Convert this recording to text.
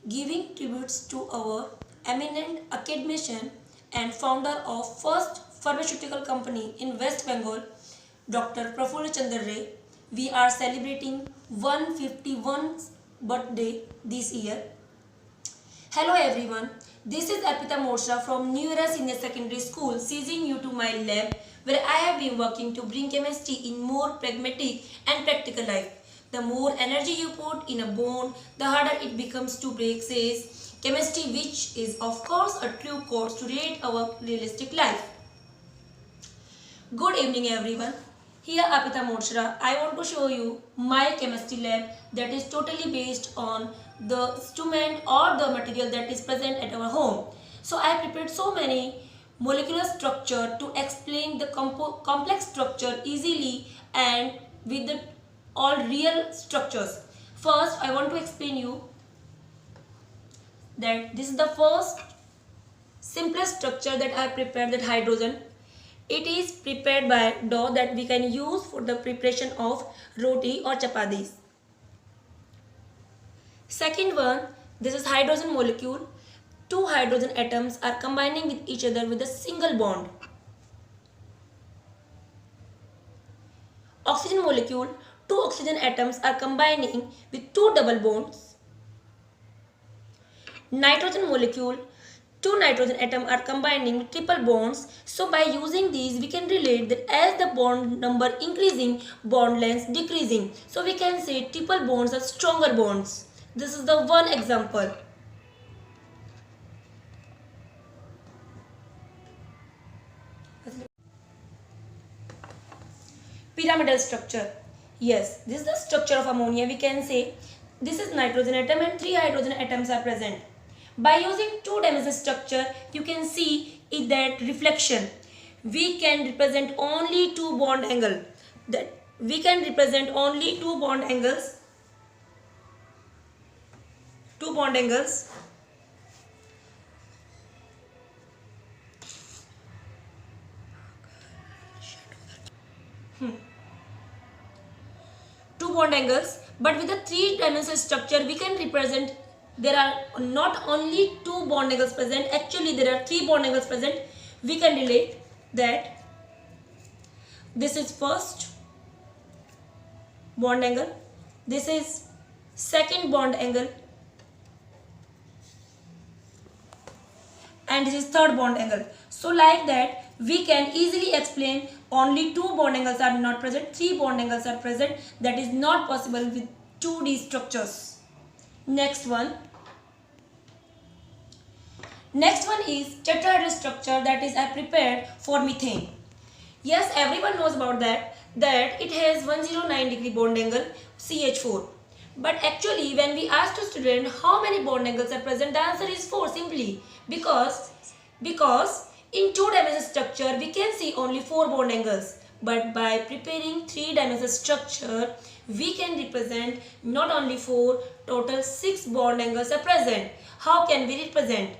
giving tributes to our eminent academician and founder of first pharmaceutical company in West Bengal, Dr. Prafulla Chandra Ray. We are celebrating 151st birthday this year. Hello everyone, this is Arpita Moshra from New Era Senior Secondary School, seizing you to my lab where I have been working to bring chemistry in more pragmatic and practical life. The more energy you put in a bond, the harder it becomes to break, says chemistry, which is of course a true course to rate our realistic life. Good evening everyone. Here Apita Moshra, I want to show you my chemistry lab that is totally based on the instrument or the material that is present at our home. So I prepared so many molecular structure to explain the complex structure easily and with the all real structures. First I want to explain you that this is the first simplest structure that I prepared, that hydrogen. It is prepared by dough that we can use for the preparation of roti or chapatis. Second one, this is hydrogen molecule. Two hydrogen atoms are combining with each other with a single bond. Oxygen molecule, two oxygen atoms are combining with two double bonds. Nitrogen molecule, two nitrogen atoms are combining with triple bonds. So by using these we can relate that as the bond number increasing, bond length decreasing. So we can say triple bonds are stronger bonds. This is the one example. Pyramidal structure. Yes, this is the structure of ammonia. We can say this is nitrogen atom and three hydrogen atoms are present. By using two-dimensional structure, you can see in that reflection. We can represent only two bond angle. That we can represent only two bond angles. Two bond angles. Two bond angles. But with the three-dimensional structure, we can represent. There are not only two bond angles present, actually there are three bond angles present. We can relate that this is first bond angle, this is second bond angle, and this is third bond angle. So like that we can easily explain only two bond angles are not present, three bond angles are present. That is not possible with 2D structures. Next one is tetrahedral structure, that is I prepared for methane. Yes, everyone knows about that it has 109-degree bond angle, CH4. But actually when we asked a student how many bond angles are present, the answer is 4 simply because in two-dimensional structure we can see only 4 bond angles. But by preparing three-dimensional structure, we can represent not only 4, total 6 bond angles are present. How can we represent?